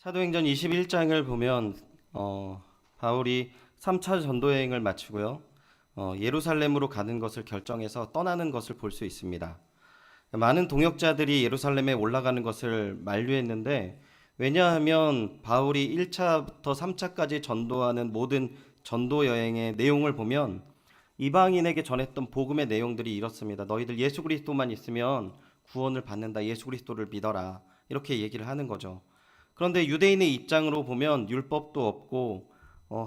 사도행전 21장을 보면 바울이 3차 전도 여행을 마치고요. 예루살렘으로 가는 것을 결정해서 떠나는 것을 볼 수 있습니다. 많은 동역자들이 예루살렘에 올라가는 것을 만류했는데, 왜냐하면 바울이 1차부터 3차까지 전도하는 모든 전도 여행의 내용을 보면 이방인에게 전했던 복음의 내용들이 이렇습니다. 너희들 예수 그리스도만 있으면 구원을 받는다. 예수 그리스도를 믿어라. 이렇게 얘기를 하는 거죠. 그런데 유대인의 입장으로 보면 율법도 없고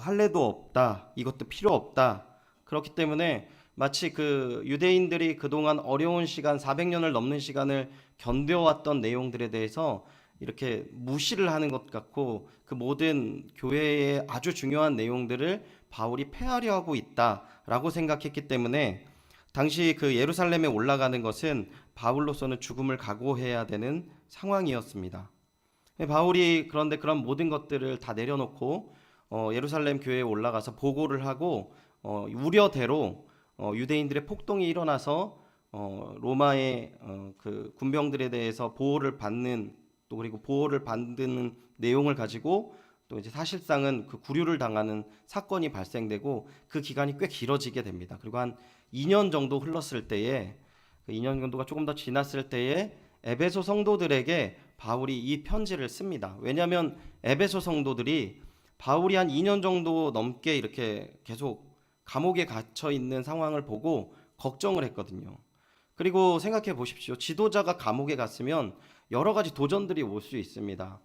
할례도 없다. 이것도 필요 없다. 그렇기 때문에 마치 그 유대인들이 그동안 어려운 시간 400년을 넘는 시간을 견뎌왔던 내용들에 대해서 이렇게 무시를 하는 것 같고, 그 모든 교회의 아주 중요한 내용들을 바울이 폐하려 하고 있다라고 생각했기 때문에 당시 그 예루살렘에 올라가는 것은 바울로서는 죽음을 각오해야 되는 상황이었습니다. 바울이 그런데 그런 모든 것들을 다 내려놓고 예루살렘 교회에 올라가서 보고를 하고, 우려대로 유대인들의 폭동이 일어나서 로마의 그 군병들에 대해서 보호를 받는, 또 그리고 보호를 받는 내용을 가지고 또 이제 사실상은 그 구류를 당하는 사건이 발생되고, 그 기간이 꽤 길어지게 됩니다. 그리고 한 2년 정도 흘렀을 때에, 그 2년 정도가 조금 더 지났을 때에 에베소 성도들에게 바울이 이 편지를 씁니다. 왜냐하면 에베소 성도들이 바울이 한 2년 정도 넘게 이렇게 계속 감옥에 갇혀 있는 상황을 보고 걱정을 했거든요. 그리고 생각해 보십시오. 지도자가 감옥에 갔으면 여러 가지 도전들이 올 수 있습니다.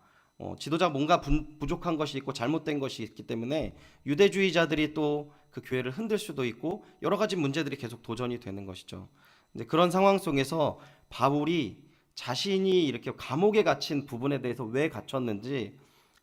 지도자가 뭔가 부족한 것이 있고 잘못된 것이 있기 때문에 유대주의자들이 또 그 교회를 흔들 수도 있고, 여러 가지 문제들이 계속 도전이 되는 것이죠. 근데 그런 상황 속에서 바울이 자신이 이렇게 감옥에 갇힌 부분에 대해서 왜 갇혔는지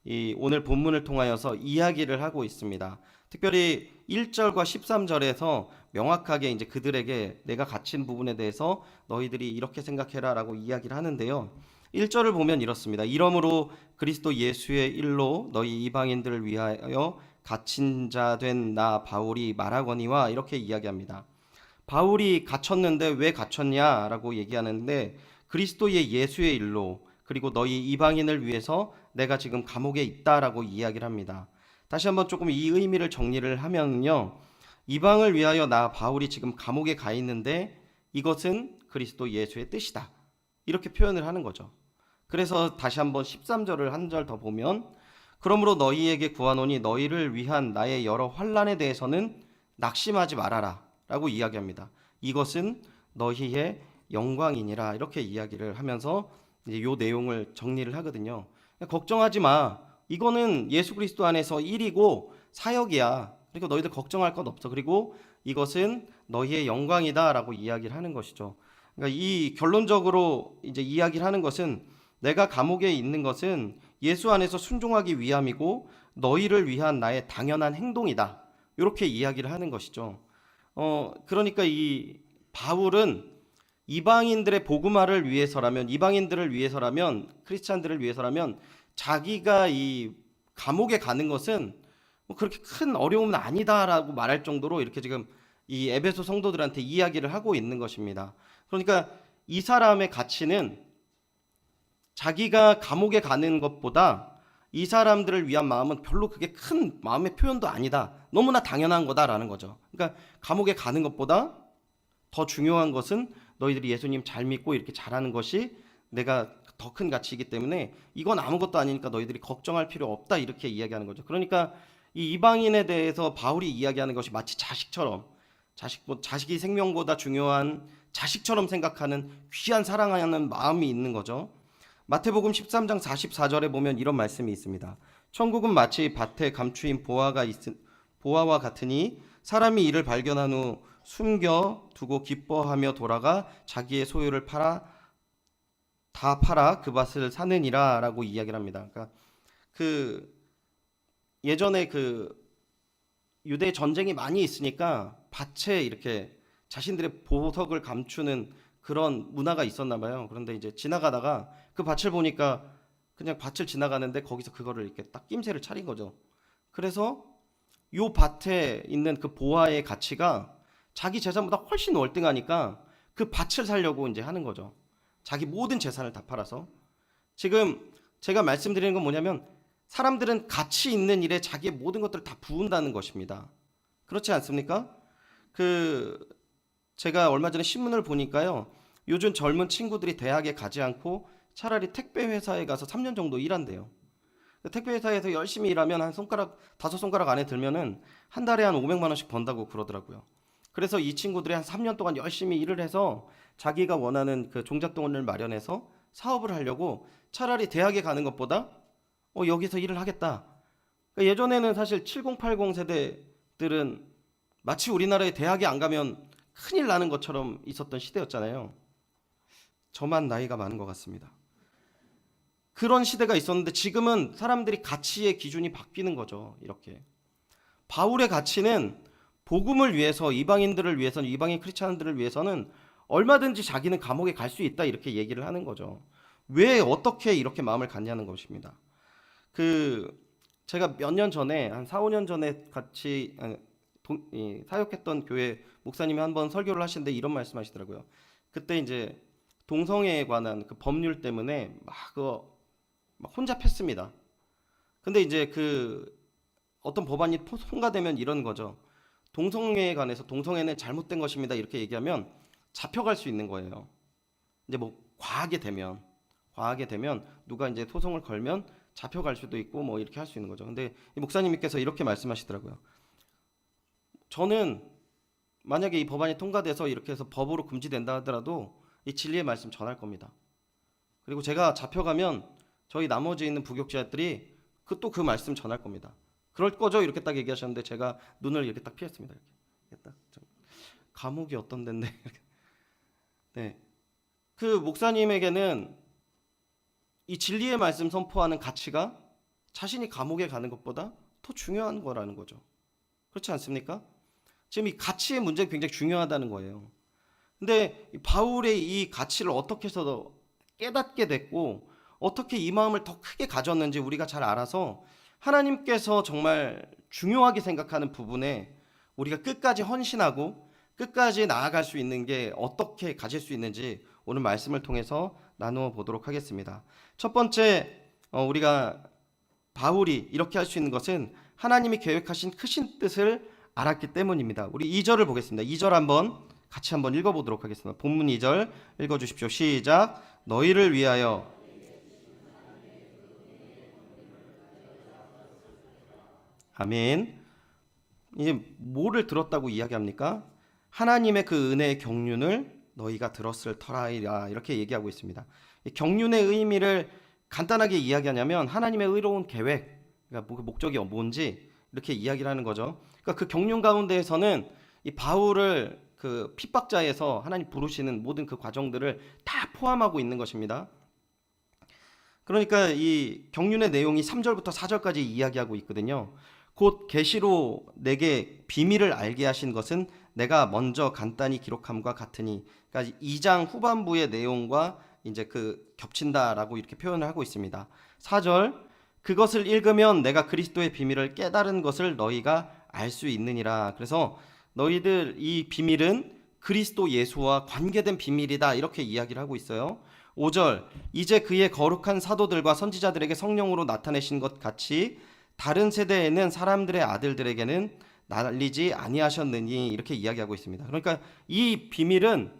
이 오늘 본문을 통하여서 이야기를 하고 있습니다. 특별히 1절과 13절에서 명확하게 이제 그들에게 내가 갇힌 부분에 대해서 너희들이 이렇게 생각해라라고 이야기를 하는데요. 1절을 보면 이렇습니다. 이러므로 그리스도 예수의 일로 너희 이방인들을 위하여 갇힌 자 된 나 바울이 말하거니와, 이렇게 이야기합니다. 바울이 갇혔는데 왜 갇혔냐라고 얘기하는데, 그리스도의 예수의 일로, 그리고 너희 이방인을 위해서 내가 지금 감옥에 있다라고 이야기를 합니다. 다시 한번 조금 이 의미를 정리를 하면요, 이방을 위하여 나 바울이 지금 감옥에 가 있는데 이것은 그리스도 예수의 뜻이다, 이렇게 표현을 하는 거죠. 그래서 다시 한번 13절을 한 절 더 보면, 그러므로 너희에게 구하노니 너희를 위한 나의 여러 환난에 대해서는 낙심하지 말아라 라고 이야기합니다. 이것은 너희의 영광이니라, 이렇게 이야기를 하면서 이제 요 내용을 정리를 하거든요. 걱정하지 마. 이거는 예수 그리스도 안에서 일이고 사역이야. 그리고 너희들 걱정할 것 없어. 그리고 이것은 너희의 영광이다라고 이야기를 하는 것이죠. 그러니까 이 결론적으로 이제 이야기를 하는 것은, 내가 감옥에 있는 것은 예수 안에서 순종하기 위함이고 너희를 위한 나의 당연한 행동이다, 이렇게 이야기를 하는 것이죠. 그러니까 이 바울은 이방인들의 복음화를 위해서라면, 이방인들을 위해서라면, 크리스찬들을 위해서라면 자기가 이 감옥에 가는 것은 뭐 그렇게 큰 어려움은 아니다라고 말할 정도로 이렇게 지금 이 에베소 성도들한테 이야기를 하고 있는 것입니다. 그러니까 이 사람의 가치는 자기가 감옥에 가는 것보다 이 사람들을 위한 마음은 별로 그게 큰 마음의 표현도 아니다, 너무나 당연한 거다라는 거죠. 그러니까 감옥에 가는 것보다 더 중요한 것은 너희들이 예수님 잘 믿고 이렇게 잘하는 것이 내가 더 큰 가치이기 때문에 이건 아무것도 아니니까 너희들이 걱정할 필요 없다, 이렇게 이야기하는 거죠. 그러니까 이 이방인에 대해서 바울이 이야기하는 것이 마치 자식처럼, 자식이 생명보다 중요한 자식처럼 생각하는 귀한 사랑하는 마음이 있는 거죠. 마태복음 13장 44절에 보면 이런 말씀이 있습니다. 천국은 마치 밭에 감추인 보화와 같으니 사람이 이를 발견한 후 숨겨 두고 기뻐하며 돌아가 자기의 소유를 다 팔아 그 밭을 사느니라 라고 이야기를 합니다. 그러니까 그 예전에 그 유대 전쟁이 많이 있으니까 밭에 이렇게 자신들의 보석을 감추는 그런 문화가 있었나 봐요. 그런데 이제 지나가다가 그 밭을 보니까 그냥 밭을 지나가는데 거기서 그거를 이렇게 딱 낌새를 차린 거죠. 그래서 요 밭에 있는 그 보화의 가치가 자기 재산보다 훨씬 월등하니까 그 밭을 살려고 이제 하는 거죠. 자기 모든 재산을 다 팔아서. 지금 제가 말씀드리는 건 뭐냐면, 사람들은 가치 있는 일에 자기의 모든 것들을 다 부은다는 것입니다. 그렇지 않습니까? 제가 얼마 전에 신문을 보니까요. 요즘 젊은 친구들이 대학에 가지 않고 차라리 택배 회사에 가서 3년 정도 일한대요. 택배 회사에서 열심히 일하면 한 손가락, 5손가락 안에 들면은 한 달에 한 500만 원씩 번다고 그러더라고요. 그래서 이 친구들이 한 3년 동안 열심히 일을 해서 자기가 원하는 그 종잣돈을 마련해서 사업을 하려고 차라리 대학에 가는 것보다 여기서 일을 하겠다. 그러니까 예전에는 사실 7080 세대들은 마치 우리나라에 대학에 안 가면 큰일 나는 것처럼 있었던 시대였잖아요. 저만 나이가 많은 것 같습니다. 그런 시대가 있었는데 지금은 사람들이 가치의 기준이 바뀌는 거죠. 이렇게 바울의 가치는 복음을 위해서, 이방인들을 위해서는, 이방인 크리스찬들을 위해서는 얼마든지 자기는 감옥에 갈 수 있다, 이렇게 얘기를 하는 거죠. 왜 어떻게 이렇게 마음을 갖냐는 것입니다. 제가 몇 년 전에, 한 4, 5년 전에 같이 사역했던 교회 목사님이 한번 설교를 하시는데 이런 말씀하시더라고요. 그때 이제 동성애에 관한 그 법률 때문에 막 혼자 팼습니다. 근데 이제 어떤 법안이 통과되면 이런 거죠. 동성애에 관해서 동성애는 잘못된 것입니다, 이렇게 얘기하면 잡혀갈 수 있는 거예요. 이제 과하게 되면 누가 이제 소송을 걸면 잡혀갈 수도 있고 이렇게 할 수 있는 거죠. 근데 이 목사님께서 이렇게 말씀하시더라고요. 저는 만약에 이 법안이 통과돼서 이렇게 해서 법으로 금지된다 하더라도 이 진리의 말씀 전할 겁니다. 그리고 제가 잡혀가면 저희 나머지 있는 부교육자들이 또 그 말씀 전할 겁니다. 그럴 거죠? 이렇게 딱 얘기하셨는데 제가 눈을 이렇게 딱 피했습니다. 이렇게 딱 감옥이 어떤 데인데. 네, 그 목사님에게는 이 진리의 말씀 선포하는 가치가 자신이 감옥에 가는 것보다 더 중요한 거라는 거죠. 그렇지 않습니까? 지금 이 가치의 문제가 굉장히 중요하다는 거예요. 근데 바울의 이 가치를 어떻게 해서 깨닫게 됐고 어떻게 이 마음을 더 크게 가졌는지 우리가 잘 알아서 하나님께서 정말 중요하게 생각하는 부분에 우리가 끝까지 헌신하고 끝까지 나아갈 수 있는 게 어떻게 가질 수 있는지 오늘 말씀을 통해서 나누어 보도록 하겠습니다. 첫 번째, 우리가 바울이 이렇게 할 수 있는 것은 하나님이 계획하신 크신 뜻을 알았기 때문입니다. 우리 2절을 보겠습니다. 2절 같이 한번 읽어보도록 하겠습니다. 본문 2절 읽어주십시오. 시작. 너희를 위하여 아멘. 이제 뭐를 들었다고 이야기합니까? 하나님의 그 은혜의 경륜을 너희가 들었을 터라이라, 이렇게 얘기하고 있습니다. 경륜의 의미를 간단하게 이야기하냐면 하나님의 의로운 계획, 그러니까 그 목적이 뭔지 이렇게 이야기를 하는 거죠. 그러니까 그 경륜 가운데에서는 이 바울을 그 핍박자에서 하나님 부르시는 모든 그 과정들을 다 포함하고 있는 것입니다. 그러니까 이 경륜의 내용이 3절부터 4절까지 이야기하고 있거든요. 곧 계시로 내게 비밀을 알게 하신 것은 내가 먼저 간단히 기록함과 같으니, 그러니까 2장 후반부의 내용과 이제 겹친다라고 이렇게 표현을 하고 있습니다. 4절, 그것을 읽으면 내가 그리스도의 비밀을 깨달은 것을 너희가 알 수 있느니라. 그래서 너희들 이 비밀은 그리스도 예수와 관계된 비밀이다, 이렇게 이야기를 하고 있어요. 5절, 이제 그의 거룩한 사도들과 선지자들에게 성령으로 나타내신 것 같이 다른 세대에는 사람들의 아들들에게는 날리지 아니하셨느니, 이렇게 이야기하고 있습니다. 그러니까 이 비밀은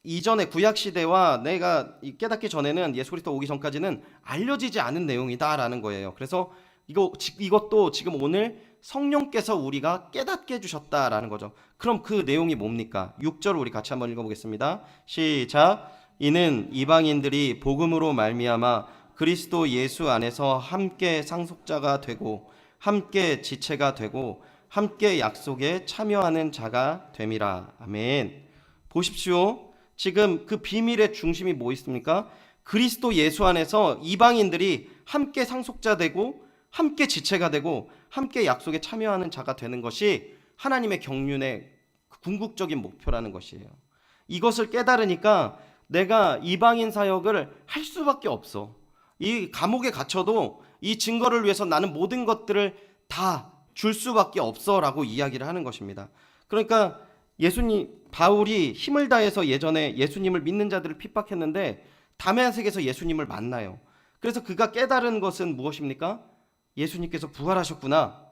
이전의 구약 시대와 내가 깨닫기 전에는, 예수 그리스도 오기 전까지는 알려지지 않은 내용이다라는 거예요. 그래서 이것도 지금 오늘 성령께서 우리가 깨닫게 해주셨다라는 거죠. 그럼 그 내용이 뭡니까? 6절 우리 같이 한번 읽어보겠습니다. 시작. 이는 이방인들이 복음으로 말미암아 그리스도 예수 안에서 함께 상속자가 되고 함께 지체가 되고 함께 약속에 참여하는 자가 됨이라. 아멘. 보십시오. 지금 그 비밀의 중심이 뭐 있습니까? 그리스도 예수 안에서 이방인들이 함께 상속자 되고 함께 지체가 되고 함께 약속에 참여하는 자가 되는 것이 하나님의 경륜의 궁극적인 목표라는 것이에요. 이것을 깨달으니까 내가 이방인 사역을 할 수밖에 없어. 이 감옥에 갇혀도 이 증거를 위해서 나는 모든 것들을 다 줄 수밖에 없어 라고 이야기를 하는 것입니다. 그러니까 바울이 힘을 다해서 예전에 예수님을 믿는 자들을 핍박했는데 다메섹에서 예수님을 만나요. 그래서 그가 깨달은 것은 무엇입니까? 예수님께서 부활하셨구나.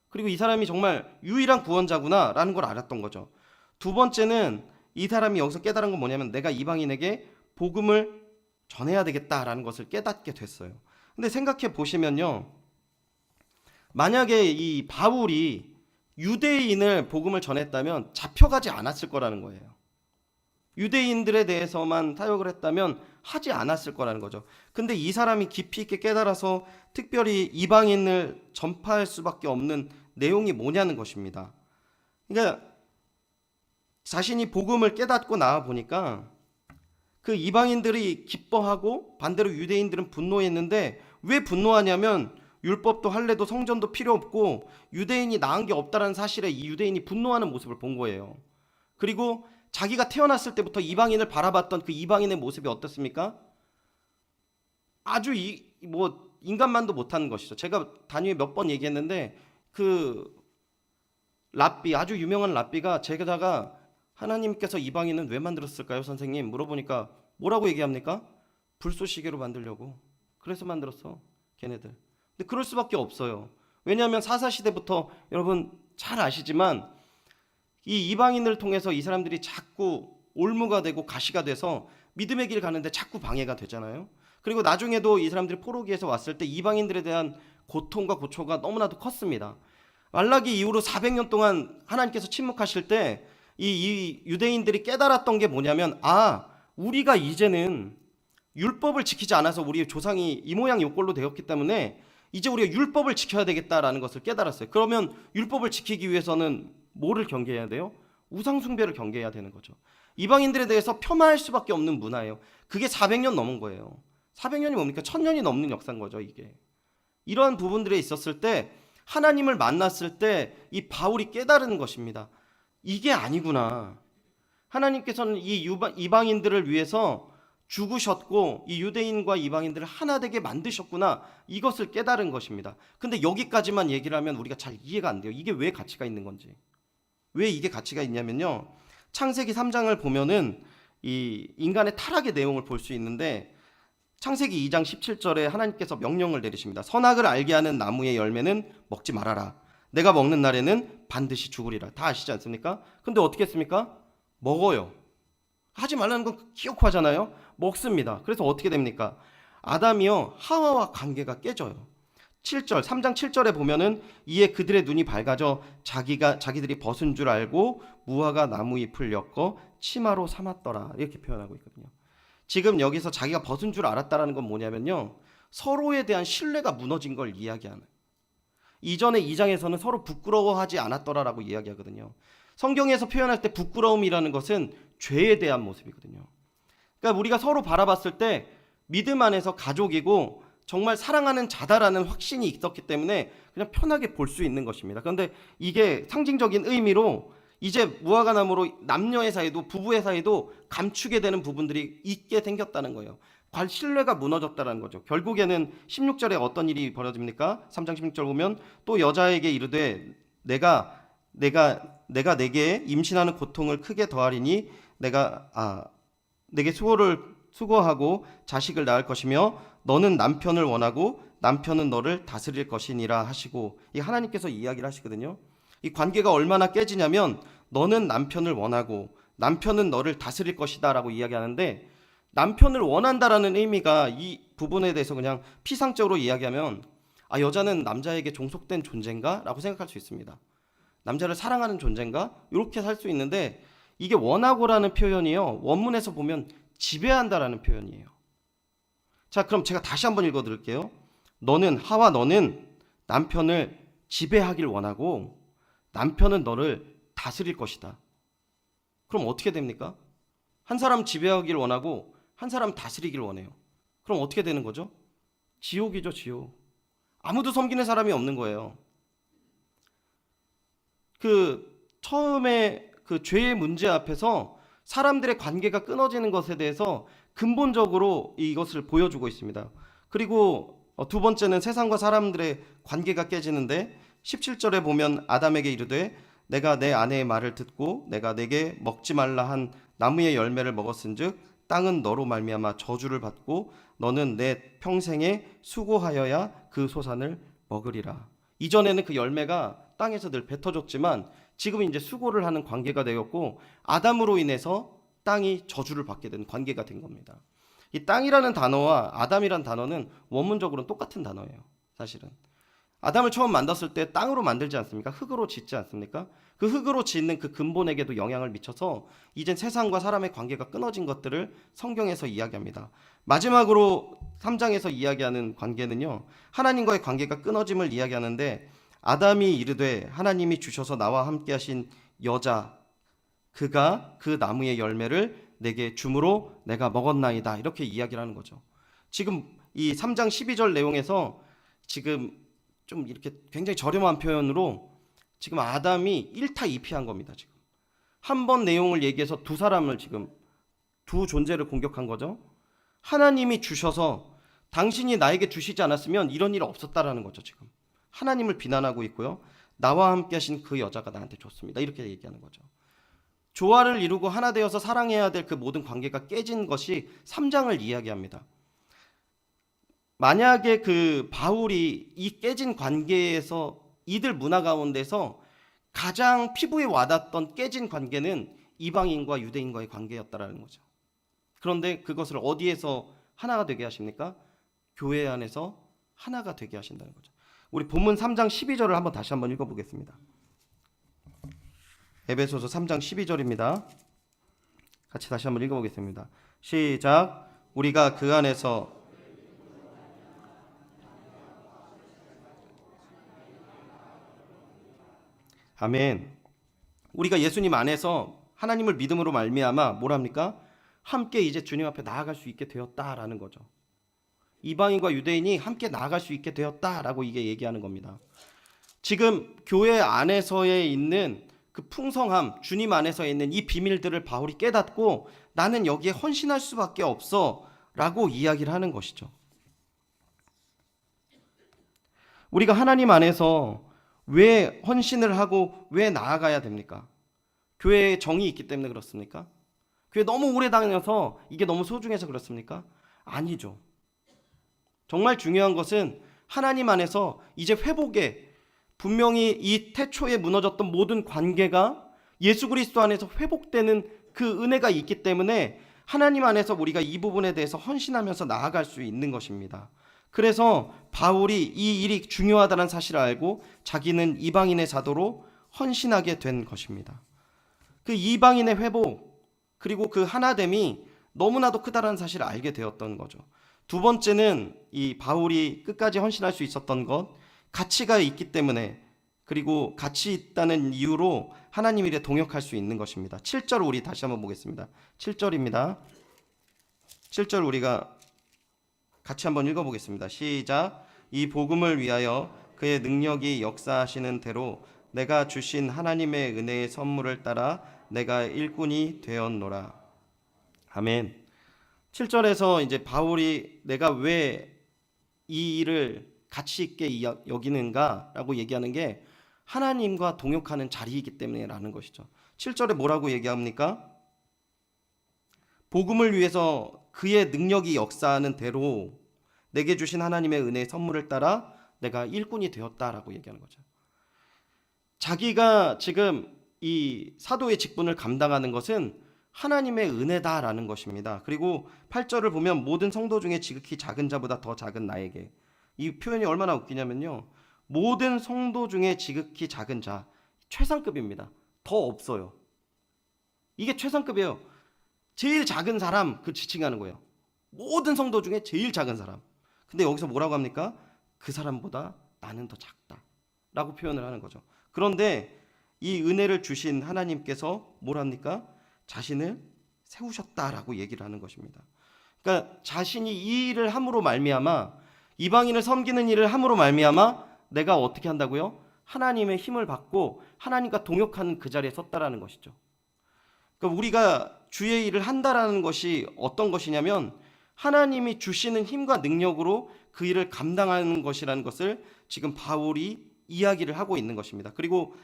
그리고 이 사람이 정말 유일한 구원자구나 라는 걸 알았던 거죠. 두 번째는 이 사람이 여기서 깨달은 건 뭐냐면 내가 이방인에게 복음을 전해야 되겠다라는 것을 깨닫게 됐어요. 근데 생각해 보시면요, 만약에 이 바울이 유대인을 복음을 전했다면 잡혀가지 않았을 거라는 거예요. 유대인들에 대해서만 사역을 했다면 하지 않았을 거라는 거죠. 근데 이 사람이 깊이 있게 깨달아서 특별히 이방인을 전파할 수밖에 없는 내용이 뭐냐는 것입니다. 그러니까 자신이 복음을 깨닫고 나와 보니까 그 이방인들이 기뻐하고 반대로 유대인들은 분노했는데, 왜 분노하냐면 율법도 할례도 성전도 필요 없고 유대인이 나은 게 없다는 사실에 이 유대인이 분노하는 모습을 본 거예요. 그리고 자기가 태어났을 때부터 이방인을 바라봤던 그 이방인의 모습이 어떻습니까? 아주 인간만도 못하는 것이죠. 제가 단위에 몇 번 얘기했는데 그 랍비, 아주 유명한 랍비가 제자가 하나님께서 이방인은 왜 만들었을까요, 선생님? 물어보니까 뭐라고 얘기합니까? 불쏘시개로 만들려고. 그래서 만들었어, 걔네들. 근데 그럴 수밖에 없어요. 왜냐하면 사사시대부터 여러분 잘 아시지만 이 이방인을 통해서 이 사람들이 자꾸 올무가 되고 가시가 돼서 믿음의 길 가는데 자꾸 방해가 되잖아요. 그리고 나중에도 이 사람들이 포로기에서 왔을 때 이방인들에 대한 고통과 고초가 너무나도 컸습니다. 말라기 이후로 400년 동안 하나님께서 침묵하실 때 이 유대인들이 깨달았던 게 뭐냐면, 우리가 이제는 율법을 지키지 않아서 우리 조상이 이 모양 요 꼴로 되었기 때문에 이제 우리가 율법을 지켜야 되겠다라는 것을 깨달았어요. 그러면 율법을 지키기 위해서는 뭐를 경계해야 돼요? 우상숭배를 경계해야 되는 거죠. 이방인들에 대해서 폄하할 수밖에 없는 문화예요. 그게 400년 넘은 거예요. 400년이 뭡니까? 1000년이 넘는 역사인 거죠, 이게. 이러한 부분들에 있었을 때 하나님을 만났을 때 이 바울이 깨달은 것입니다. 이게 아니구나. 하나님께서는 이 이방인들을 위해서 죽으셨고 이 유대인과 이방인들을 하나 되게 만드셨구나. 이것을 깨달은 것입니다. 근데 여기까지만 얘기를 하면 우리가 잘 이해가 안 돼요. 이게 왜 가치가 있는 건지. 왜 이게 가치가 있냐면요, 창세기 3장을 보면은 이 인간의 타락의 내용을 볼 수 있는데, 창세기 2장 17절에 하나님께서 명령을 내리십니다. 선악을 알게 하는 나무의 열매는 먹지 말아라. 내가 먹는 날에는 반드시 죽으리라. 다 아시지 않습니까? 근데 어떻게 했습니까? 먹어요. 하지 말라는 건 기억하잖아요. 먹습니다. 그래서 어떻게 됩니까? 아담이요, 하와와 관계가 깨져요. 7절, 3장 7절에 보면은 이에 그들의 눈이 밝아져 자기들이 벗은 줄 알고 무화과 나무 잎을 엮어 치마로 삼았더라. 이렇게 표현하고 있거든요. 지금 여기서 자기가 벗은 줄 알았다라는 건 뭐냐면요, 서로에 대한 신뢰가 무너진 걸 이야기하는. 이전에 2장에서는 서로 부끄러워하지 않았더라라고 이야기하거든요. 성경에서 표현할 때 부끄러움이라는 것은 죄에 대한 모습이거든요. 그러니까 우리가 서로 바라봤을 때 믿음 안에서 가족이고 정말 사랑하는 자다라는 확신이 있었기 때문에 그냥 편하게 볼 수 있는 것입니다. 그런데 이게 상징적인 의미로 이제 무화과 나무로 남녀의 사이도 부부의 사이도 감추게 되는 부분들이 있게 생겼다는 거예요. 신뢰가 무너졌다는 거죠. 결국에는 16절에 어떤 일이 벌어집니까? 3장 16절 보면 또 여자에게 이르되 내가 내게 임신하는 고통을 크게 더하리니 내게 수고하고 자식을 낳을 것이며 너는 남편을 원하고 남편은 너를 다스릴 것이니라 하시고, 이 하나님께서 이야기를 하시거든요. 이 관계가 얼마나 깨지냐면 너는 남편을 원하고 남편은 너를 다스릴 것이다 라고 이야기하는데, 남편을 원한다라는 의미가 이 부분에 대해서 그냥 피상적으로 이야기하면 여자는 남자에게 종속된 존재인가? 라고 생각할 수 있습니다. 남자를 사랑하는 존재인가? 이렇게 살 수 있는데, 이게 원하고라는 표현이요, 원문에서 보면 지배한다라는 표현이에요. 자, 그럼 제가 다시 한번 읽어드릴게요. 하와 너는 남편을 지배하길 원하고 남편은 너를 다스릴 것이다. 그럼 어떻게 됩니까? 한 사람 지배하길 원하고 한 사람 다스리길 원해요. 그럼 어떻게 되는 거죠? 지옥이죠, 지옥. 아무도 섬기는 사람이 없는 거예요. 처음에 죄의 문제 앞에서 사람들의 관계가 끊어지는 것에 대해서 근본적으로 이것을 보여주고 있습니다. 그리고 두 번째는 세상과 사람들의 관계가 깨지는데, 17절에 보면 아담에게 이르되 내가 내 아내의 말을 듣고 내가 내게 먹지 말라 한 나무의 열매를 먹었은즉 땅은 너로 말미암아 저주를 받고 너는 내 평생에 수고하여야 그 소산을 먹으리라. 이전에는 그 열매가 땅에서 늘 뱉어졌지만 지금은 이제 수고를 하는 관계가 되었고 아담으로 인해서 땅이 저주를 받게 된 관계가 된 겁니다. 이 땅이라는 단어와 아담이라는 단어는 원문적으로는 똑같은 단어예요. 사실은 아담을 처음 만났을 때 땅으로 만들지 않습니까? 흙으로 짓지 않습니까? 그 흙으로 짓는 그 근본에게도 영향을 미쳐서 이젠 세상과 사람의 관계가 끊어진 것들을 성경에서 이야기합니다. 마지막으로 3장에서 이야기하는 관계는요, 하나님과의 관계가 끊어짐을 이야기하는데 아담이 이르되 하나님이 주셔서 나와 함께 하신 여자 그가 그 나무의 열매를 내게 주므로 내가 먹었나이다, 이렇게 이야기를 하는 거죠. 지금 이 3장 12절 내용에서 지금 좀 이렇게 굉장히 저렴한 표현으로 지금 아담이 1타2피한 겁니다. 지금 한 번 내용을 얘기해서 두 사람을 지금 두 존재를 공격한 거죠. 하나님이 주셔서 당신이 나에게 주시지 않았으면 이런 일 없었다라는 거죠. 지금 하나님을 비난하고 있고요. 나와 함께 하신 그 여자가 나한테 줬습니다, 이렇게 얘기하는 거죠. 조화를 이루고 하나 되어서 사랑해야 될 그 모든 관계가 깨진 것이 3장을 이야기합니다. 만약에 그 바울이 이 깨진 관계에서 이들 문화 가운데서 가장 피부에 와닿았던 깨진 관계는 이방인과 유대인과의 관계였다라는 거죠. 그런데 그것을 어디에서 하나가 되게 하십니까? 교회 안에서 하나가 되게 하신다는 거죠. 우리 본문 3장 12절을 한번 다시 한번 읽어보겠습니다. 에베소서 3장 12절입니다. 같이 다시 한번 읽어보겠습니다. 시작. 우리가 그 안에서 아멘. 우리가 예수님 안에서 하나님을 믿음으로 말미암아 뭐랍니까? 함께 이제 주님 앞에 나아갈 수 있게 되었다라는 거죠. 이방인과 유대인이 함께 나아갈 수 있게 되었다라고 이게 얘기하는 겁니다. 지금 교회 안에서에 있는 그 풍성함, 주님 안에서 있는 이 비밀들을 바울이 깨닫고 나는 여기에 헌신할 수밖에 없어 라고 이야기를 하는 것이죠. 우리가 하나님 안에서 왜 헌신을 하고 왜 나아가야 됩니까? 교회에 정이 있기 때문에 그렇습니까? 교회 너무 오래 다녀서 이게 너무 소중해서 그렇습니까? 아니죠. 정말 중요한 것은 하나님 안에서 이제 회복에, 분명히 이 태초에 무너졌던 모든 관계가 예수 그리스도 안에서 회복되는 그 은혜가 있기 때문에 하나님 안에서 우리가 이 부분에 대해서 헌신하면서 나아갈 수 있는 것입니다. 그래서 바울이 이 일이 중요하다는 사실을 알고 자기는 이방인의 사도로 헌신하게 된 것입니다. 그 이방인의 회복, 그리고 그 하나됨이 너무나도 크다는 사실을 알게 되었던 거죠. 두 번째는 이 바울이 끝까지 헌신할 수 있었던 것, 가치가 있기 때문에, 그리고 가치 있다는 이유로 하나님 일에 동역할 수 있는 것입니다. 7절 우리 다시 한번 보겠습니다. 7절입니다. 7절 우리가 같이 한번 읽어보겠습니다. 시작. 이 복음을 위하여 그의 능력이 역사하시는 대로 내가 주신 하나님의 은혜의 선물을 따라 내가 일꾼이 되었노라. 아멘. 7절에서 이제 바울이 내가 왜 이 일을 가치 있게 여기는가라고 얘기하는 게 하나님과 동역하는 자리이기 때문에라는 것이죠. 7절에 뭐라고 얘기합니까? 복음을 위해서 그의 능력이 역사하는 대로 내게 주신 하나님의 은혜의 선물을 따라 내가 일꾼이 되었다라고 얘기하는 거죠. 자기가 지금 이 사도의 직분을 감당하는 것은 하나님의 은혜다라는 것입니다. 그리고 8절을 보면 모든 성도 중에 지극히 작은 자보다 더 작은 나에게, 이 표현이 얼마나 웃기냐면요, 모든 성도 중에 지극히 작은 자, 최상급입니다. 더 없어요. 이게 최상급이에요. 제일 작은 사람, 그 지칭하는 거예요. 모든 성도 중에 제일 작은 사람. 근데 여기서 뭐라고 합니까? 그 사람보다 나는 더 작다 라고 표현을 하는 거죠. 그런데 이 은혜를 주신 하나님께서 뭐랍니까? 자신을 세우셨다라고 얘기를 하는 것입니다. 그러니까 자신이 이 일을 함으로 말미암아, 이방인을 섬기는 일을 함으로 말미암아 내가 어떻게 한다고요? 하나님의 힘을 받고 하나님과 동역하는 그 자리에 섰다라는 것이죠. 그러니까 우리가 주의 일을 한다라는 것이 어떤 것이냐면 하나님이 주시는 힘과 능력으로 그 일을 감당하는 것이라는 것을 지금 바울이 이야기를 하고 있는 것입니다. 그리고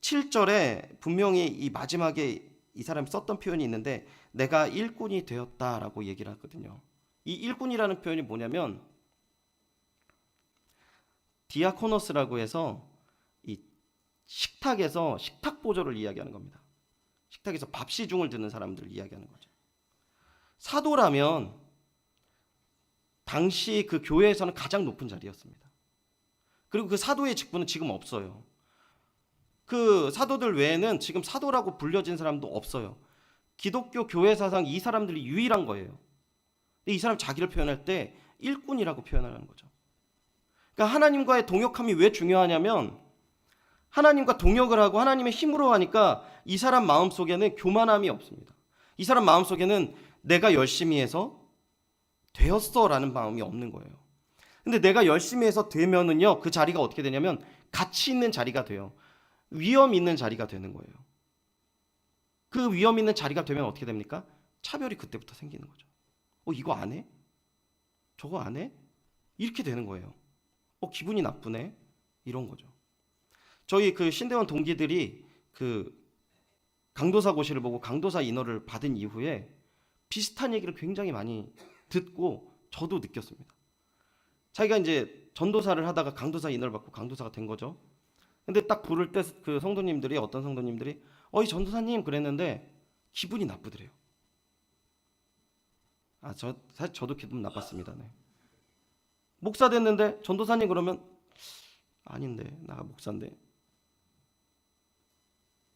7절에 분명히 이 마지막에 이 사람이 썼던 표현이 있는데 내가 일꾼이 되었다라고 얘기를 하거든요. 이 일꾼이라는 표현이 뭐냐면 디아코노스라고 해서 이 식탁에서 식탁 보조를 이야기하는 겁니다. 식탁에서 밥 시중을 드는 사람들을 이야기하는 거죠. 사도라면 당시 그 교회에서는 가장 높은 자리였습니다. 그리고 그 사도의 직분은 지금 없어요. 그 사도들 외에는 지금 사도라고 불려진 사람도 없어요. 기독교 교회 사상 이 사람들이 유일한 거예요. 근데 이 사람 자기를 표현할 때 일꾼이라고 표현하는 거죠. 그러니까 하나님과의 동역함이 왜 중요하냐면 하나님과 동역을 하고 하나님의 힘으로 하니까 이 사람 마음속에는 교만함이 없습니다. 이 사람 마음속에는 내가 열심히 해서 되었어 라는 마음이 없는 거예요. 근데 내가 열심히 해서 되면은요, 그 자리가 어떻게 되냐면 가치 있는 자리가 돼요. 위험 있는 자리가 되는 거예요. 그 위험 있는 자리가 되면 어떻게 됩니까? 차별이 그때부터 생기는 거죠. 이거 안 해? 저거 안 해? 이렇게 되는 거예요. 기분이 나쁘네? 이런 거죠. 저희 그 신대원 동기들이 그 강도사 고시를 보고 강도사 인허를 받은 이후에 비슷한 얘기를 굉장히 많이 듣고 저도 느꼈습니다. 자기가 이제 전도사를 하다가 강도사 인허를 받고 강도사가 된 거죠. 근데 딱 부를 때 그 성도님들이 어떤 성도님들이 이 전도사님 그랬는데 기분이 나쁘더래요. 사실 저도 기분 나빴습니다. 네. 목사 됐는데 전도사님 그러면 아닌데 나 목사인데.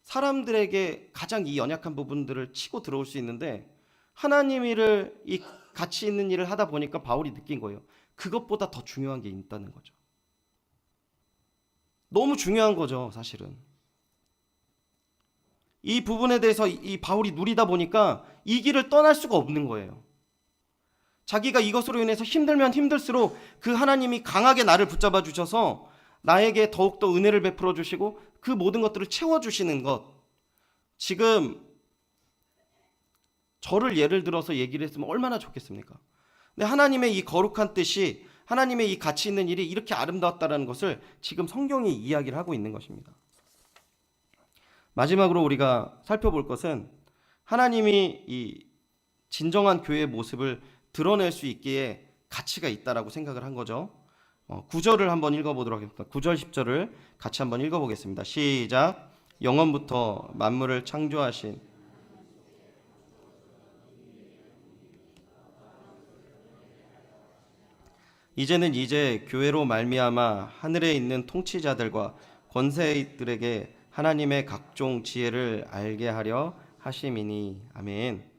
사람들에게 가장 이 연약한 부분들을 치고 들어올 수 있는데 하나님 일을 이 가치 있는 일을 하다 보니까 바울이 느낀 거예요. 그것보다 더 중요한 게 있다는 거죠. 너무 중요한 거죠, 사실은. 이 부분에 대해서 이 바울이 누리다 보니까 이 길을 떠날 수가 없는 거예요. 자기가 이것으로 인해서 힘들면 힘들수록 그 하나님이 강하게 나를 붙잡아 주셔서 나에게 더욱더 은혜를 베풀어 주시고 그 모든 것들을 채워주시는 것. 지금 저를 예를 들어서 얘기를 했으면 얼마나 좋겠습니까? 근데 하나님의 이 거룩한 뜻이, 하나님의 이 가치 있는 일이 이렇게 아름다웠다는 것을 지금 성경이 이야기를 하고 있는 것입니다. 마지막으로 우리가 살펴볼 것은 하나님이 이 진정한 교회의 모습을 드러낼 수 있기에 가치가 있다라고 생각을 한 거죠. 9절을 한번 읽어보도록 하겠습니다. 9절 10절을 같이 한번 읽어보겠습니다. 시작. 영원부터 만물을 창조하신 이제 교회로 말미암아 하늘에 있는 통치자들과 권세들에게 하나님의 각종 지혜를 알게 하려 하심이니. 아멘.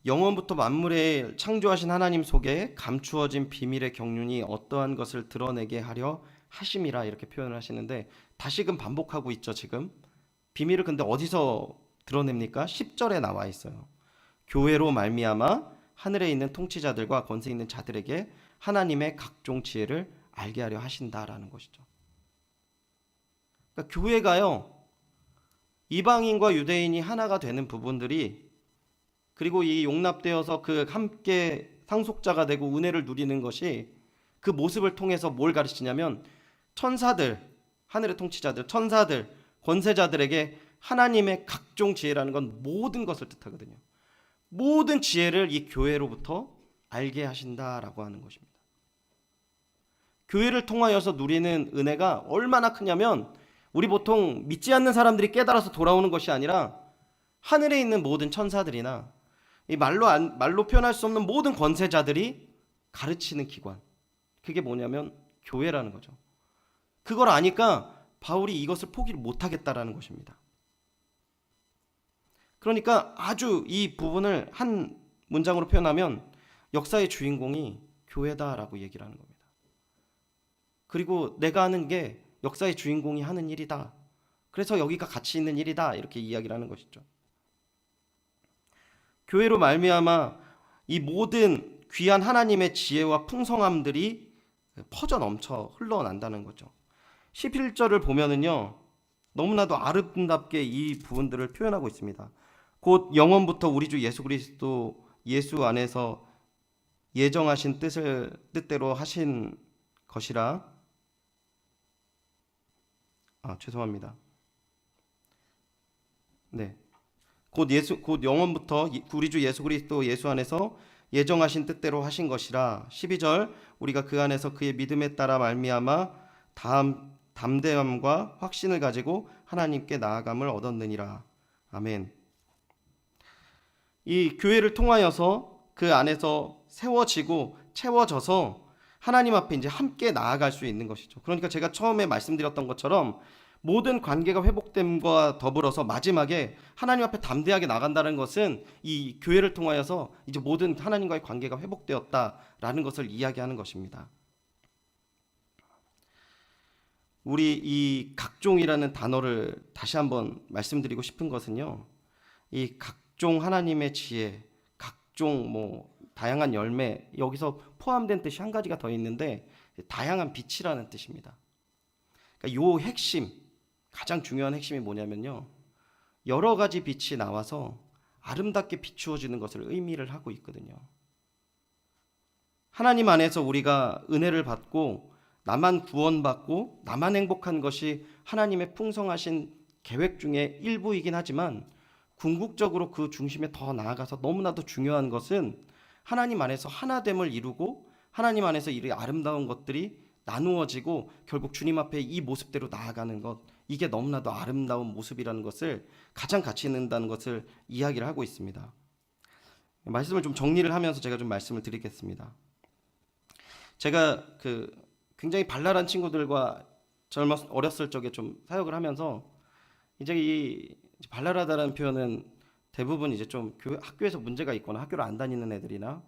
영원부터 만물을 창조하신 하나님 속에 감추어진 비밀의 경륜이 어떠한 것을 드러내게 하려 하심이라 이렇게 표현을 하시는데 다시금 반복하고 있죠. 지금 비밀을 근데 어디서 드러냅니까? 10절에 나와 있어요. 교회로 말미암아 하늘에 있는 통치자들과 권세 있는 자들에게 하나님의 각종 지혜를 알게 하려 하신다라는 것이죠. 그러니까 교회가요, 이방인과 유대인이 하나가 되는 부분들이, 그리고 이 용납되어서 그 함께 상속자가 되고 은혜를 누리는 것이 그 모습을 통해서 뭘 가르치냐면 천사들, 하늘의 통치자들, 천사들, 권세자들에게 하나님의 각종 지혜라는 건 모든 것을 뜻하거든요. 모든 지혜를 이 교회로부터 알게 하신다라고 하는 것입니다. 교회를 통하여서 누리는 은혜가 얼마나 크냐면 우리 보통 믿지 않는 사람들이 깨달아서 돌아오는 것이 아니라 하늘에 있는 모든 천사들이나 이 말로 표현할 수 없는 모든 권세자들이 가르치는 기관, 그게 뭐냐면 교회라는 거죠. 그걸 아니까 바울이 이것을 포기를 못하겠다라는 것입니다. 그러니까 아주 이 부분을 한 문장으로 표현하면 역사의 주인공이 교회다라고 얘기를 하는 겁니다. 그리고 내가 하는 게 역사의 주인공이 하는 일이다. 그래서 여기가 가치 있는 일이다. 이렇게 이야기를 하는 것이죠. 교회로 말미암아 이 모든 귀한 하나님의 지혜와 풍성함들이 퍼져 넘쳐 흘러난다는 거죠. 11절을 보면은요, 너무나도 아름답게 이 부분들을 표현하고 있습니다. 곧 영원부터 우리 주 예수 그리스도 예수 안에서 예정하신 뜻대로 하신 것이라. 죄송합니다. 네. 곧 영원부터 우리 주 예수 그리스도 예수 안에서 예정하신 뜻대로 하신 것이라. 12절 우리가 그 안에서 그의 믿음에 따라 말미암아 담대함과 확신을 가지고 하나님께 나아감을 얻었느니라. 아멘. 이 교회를 통하여서 그 안에서 세워지고 채워져서 하나님 앞에 이제 함께 나아갈 수 있는 것이죠. 그러니까 제가 처음에 말씀드렸던 것처럼 모든 관계가 회복됨과 더불어서 마지막에 하나님 앞에 담대하게 나간다는 것은 이 교회를 통하여서 이제 모든 하나님과의 관계가 회복되었다라는 것을 이야기하는 것입니다. 우리 이 각종이라는 단어를 다시 한번 말씀드리고 싶은 것은요, 이 각종 하나님의 지혜, 각종 다양한 열매, 여기서 포함된 뜻이 한 가지가 더 있는데 다양한 빛이라는 뜻입니다. 그러니까 요 핵심, 가장 중요한 핵심이 뭐냐면요, 여러 가지 빛이 나와서 아름답게 비추어지는 것을 의미를 하고 있거든요. 하나님 안에서 우리가 은혜를 받고 나만 구원받고 나만 행복한 것이 하나님의 풍성하신 계획 중에 일부이긴 하지만 궁극적으로 그 중심에 더 나아가서 너무나도 중요한 것은 하나님 안에서 하나됨을 이루고 하나님 안에서 이 아름다운 것들이 나누어지고 결국 주님 앞에 이 모습대로 나아가는 것, 이게 너무나도 아름다운 모습이라는 것을 가장 가치 있는다는 것을 이야기를 하고 있습니다. 말씀을 좀 정리를 하면서 제가 좀 말씀을 드리겠습니다. 제가 굉장히 발랄한 친구들과 어렸을 적에 좀 사역을 하면서 이제 이 발랄하다는 표현은 대부분 이제 좀 학교에서 문제가 있거나 학교를 안 다니는 애들이나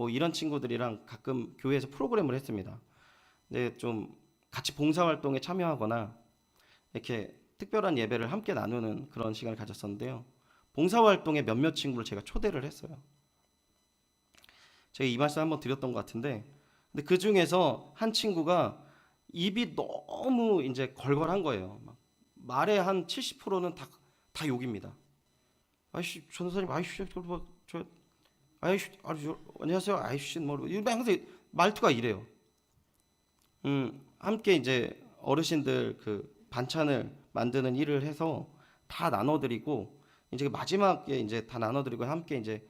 이런 친구들이랑 가끔 교회에서 프로그램을 했습니다. 근데 좀 같이 봉사활동에 참여하거나 이렇게 특별한 예배를 함께 나누는 그런 시간을 가졌었는데요. 봉사활동에 몇몇 친구를 제가 초대를 했어요. 제가 이 말씀 한번 드렸던 것 같은데, 근데 그 중에서 한 친구가 입이 너무 이제 걸걸한 거예요. 말의 한 70%는 다 욕입니다. 아이씨, 전도사님, 아이씨, 아이씨, 안녕하세요, 아이씨, 항상 말투가 이래요. 함께 이제 어르신들 반찬을 만드는 일을 해서 다 나눠드리고 이제 마지막에 이제 다 나눠드리고 함께 이제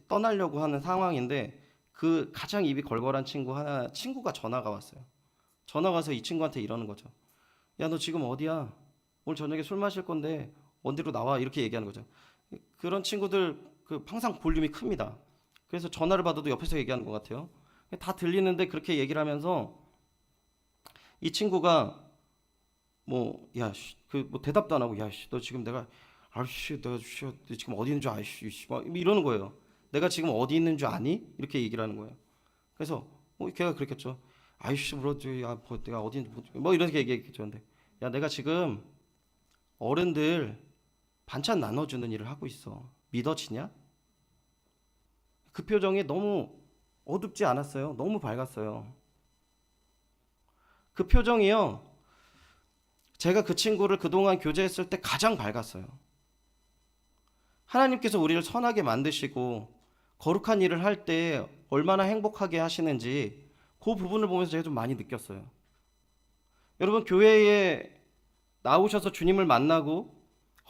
떠나려고 하는 상황인데 그 가장 입이 걸걸한 친구가 전화가 왔어요. 전화가 와서 이 친구한테 이러는 거죠. 야, 너 지금 어디야? 오늘 저녁에 술 마실 건데 언디로 나와? 이렇게 얘기하는 거죠. 그런 친구들 항상 볼륨이 큽니다. 그래서 전화를 받아도 옆에서 얘기하는 것 같아요. 다 들리는데 그렇게 얘기를 하면서 이 친구가 대답도 안 하고, 야, 너 지금 내가 지금 어디 있는 줄 아이씨, 이러는 거예요. 내가 지금 어디 있는 줄 아니? 이렇게 얘기를 하는 거예요. 그래서 걔가 그랬겠죠. 아이씨, 내가 어디 있는지 이렇게 얘기했겠죠. 근데 야, 내가 지금 어른들 반찬 나눠주는 일을 하고 있어. 믿어지냐? 그 표정이 너무 어둡지 않았어요. 너무 밝았어요. 그 표정이요, 제가 그 친구를 그동안 교제했을 때 가장 밝았어요. 하나님께서 우리를 선하게 만드시고 거룩한 일을 할 때 얼마나 행복하게 하시는지 그 부분을 보면서 제가 좀 많이 느꼈어요. 여러분, 교회에 나오셔서 주님을 만나고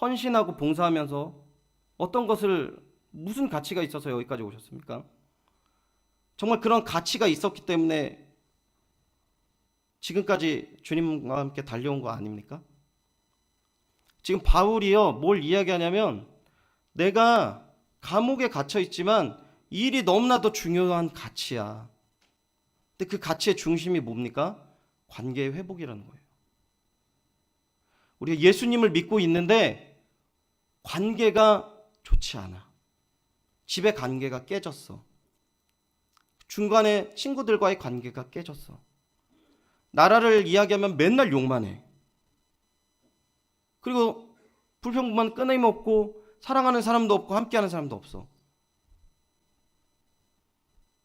헌신하고 봉사하면서 무슨 가치가 있어서 여기까지 오셨습니까? 정말 그런 가치가 있었기 때문에 지금까지 주님과 함께 달려온 거 아닙니까? 지금 바울이요, 뭘 이야기하냐면 내가 감옥에 갇혀 있지만 이 일이 너무나도 중요한 가치야. 근데 그 가치의 중심이 뭡니까? 관계의 회복이라는 거예요. 우리가 예수님을 믿고 있는데 관계가 좋지 않아. 집의 관계가 깨졌어. 중간에 친구들과의 관계가 깨졌어. 나라를 이야기하면 맨날 욕만 해. 그리고 불평만 끊임없고 사랑하는 사람도 없고 함께하는 사람도 없어.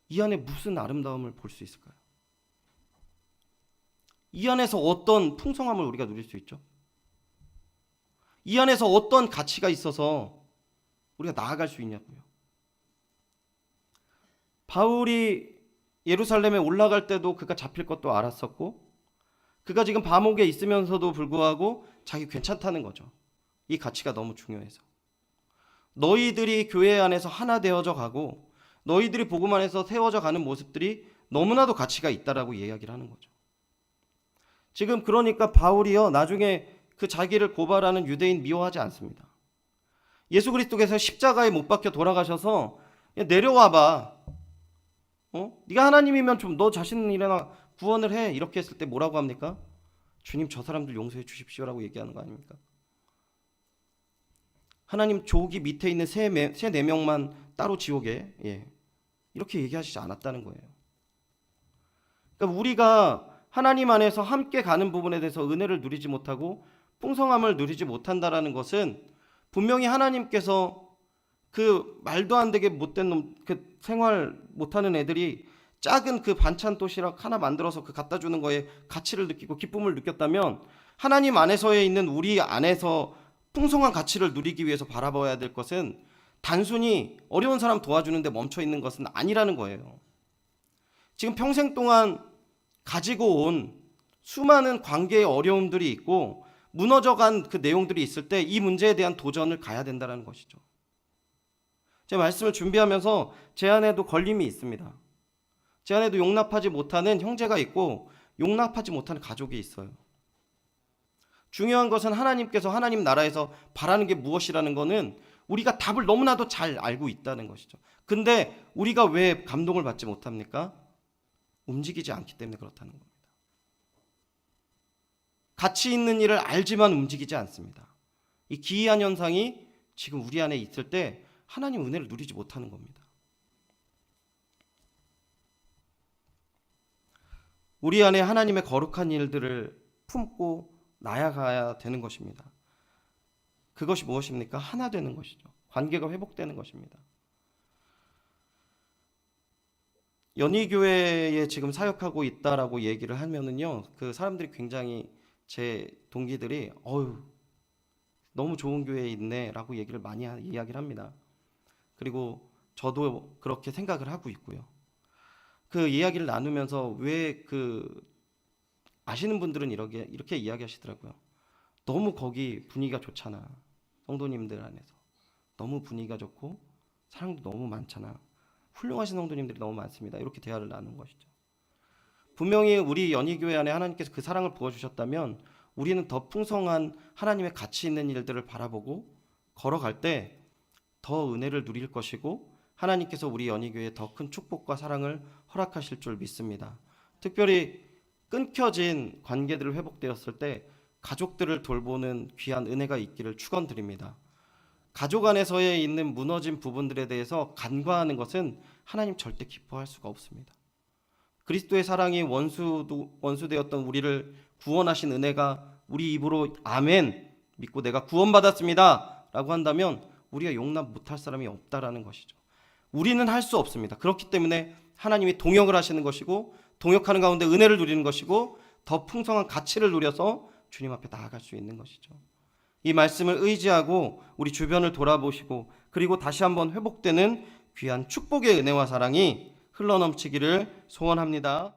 이 안에 무슨 아름다움을 볼 수 있을까요? 이 안에서 어떤 풍성함을 우리가 누릴 수 있죠? 이 안에서 어떤 가치가 있어서 우리가 나아갈 수 있냐고요. 바울이 예루살렘에 올라갈 때도 그가 잡힐 것도 알았었고, 그가 지금 감옥에 있으면서도 불구하고 자기 괜찮다는 거죠. 이 가치가 너무 중요해서. 너희들이 교회 안에서 하나 되어져 가고 너희들이 복음 안에서 세워져 가는 모습들이 너무나도 가치가 있다라고 이야기를 하는 거죠. 지금 그러니까 바울이요, 나중에 그 자기를 고발하는 유대인 미워하지 않습니다. 예수 그리스도께서 십자가에 못 박혀 돌아가셔서 내려와봐. 네가 하나님이면 좀 너 자신이나 구원을 해. 이렇게 했을 때 뭐라고 합니까? 주님, 저 사람들 용서해 주십시오라고 얘기하는 거 아닙니까? 하나님, 조기 밑에 있는 세 네 명만 따로 지옥에, 이렇게 얘기하시지 않았다는 거예요. 그러니까 우리가 하나님 안에서 함께 가는 부분에 대해서 은혜를 누리지 못하고 풍성함을 누리지 못한다라는 것은 분명히 하나님께서 그 말도 안 되게 못된 놈, 그 생활 못하는 애들이 작은 그 반찬 도시락 하나 만들어서 그 갖다 주는 거에 가치를 느끼고 기쁨을 느꼈다면, 하나님 안에서에 있는 우리 안에서 풍성한 가치를 누리기 위해서 바라봐야 될 것은 단순히 어려운 사람 도와주는데 멈춰 있는 것은 아니라는 거예요. 지금 평생 동안 가지고 온 수많은 관계의 어려움들이 있고 무너져간 그 내용들이 있을 때 이 문제에 대한 도전을 가야 된다는 것이죠. 제 말씀을 준비하면서 제 안에도 걸림이 있습니다. 제 안에도 용납하지 못하는 형제가 있고 용납하지 못하는 가족이 있어요. 중요한 것은 하나님께서 하나님 나라에서 바라는 게 무엇이라는 것은 우리가 답을 너무나도 잘 알고 있다는 것이죠. 근데 우리가 왜 감동을 받지 못합니까? 움직이지 않기 때문에 그렇다는 겁니다. 가치 있는 일을 알지만 움직이지 않습니다. 이 기이한 현상이 지금 우리 안에 있을 때 하나님 은혜를 누리지 못하는 겁니다. 우리 안에 하나님의 거룩한 일들을 품고 나아가야 되는 것입니다. 그것이 무엇입니까? 하나 되는 것이죠. 관계가 회복되는 것입니다. 연희교회에 지금 사역하고 있다라고 얘기를 하면은요, 그 사람들이 굉장히, 제 동기들이 너무 좋은 교회에 있네라고 얘기를 많이 이야기를 합니다. 그리고 저도 그렇게 생각을 하고 있고요. 그 이야기를 나누면서 왜 아시는 분들은 이렇게 이야기하시더라고요. 너무 거기 분위기가 좋잖아. 성도님들 안에서 너무 분위기가 좋고 사랑도 너무 많잖아. 훌륭하신 성도님들이 너무 많습니다. 이렇게 대화를 나눈 것이죠. 분명히 우리 연희교회 안에 하나님께서 그 사랑을 부어주셨다면 우리는 더 풍성한 하나님의 가치 있는 일들을 바라보고 걸어갈 때 더 은혜를 누릴 것이고 하나님께서 우리 연희교회에 더 큰 축복과 사랑을 허락하실 줄 믿습니다. 특별히 끊겨진 관계들을 회복되었을 때 가족들을 돌보는 귀한 은혜가 있기를 축원드립니다. 가족 안에서의 있는 무너진 부분들에 대해서 간과하는 것은 하나님 절대 기뻐할 수가 없습니다. 그리스도의 사랑이 원수되었던 우리를 구원하신 은혜가 우리 입으로 아멘 믿고 내가 구원받았습니다 라고 한다면 우리가 용납 못할 사람이 없다라는 것이죠. 우리는 할 수 없습니다. 그렇기 때문에 하나님이 동역을 하시는 것이고 동역하는 가운데 은혜를 누리는 것이고 더 풍성한 가치를 누려서 주님 앞에 나아갈 수 있는 것이죠. 이 말씀을 의지하고 우리 주변을 돌아보시고 그리고 다시 한번 회복되는 귀한 축복의 은혜와 사랑이 흘러넘치기를 소원합니다.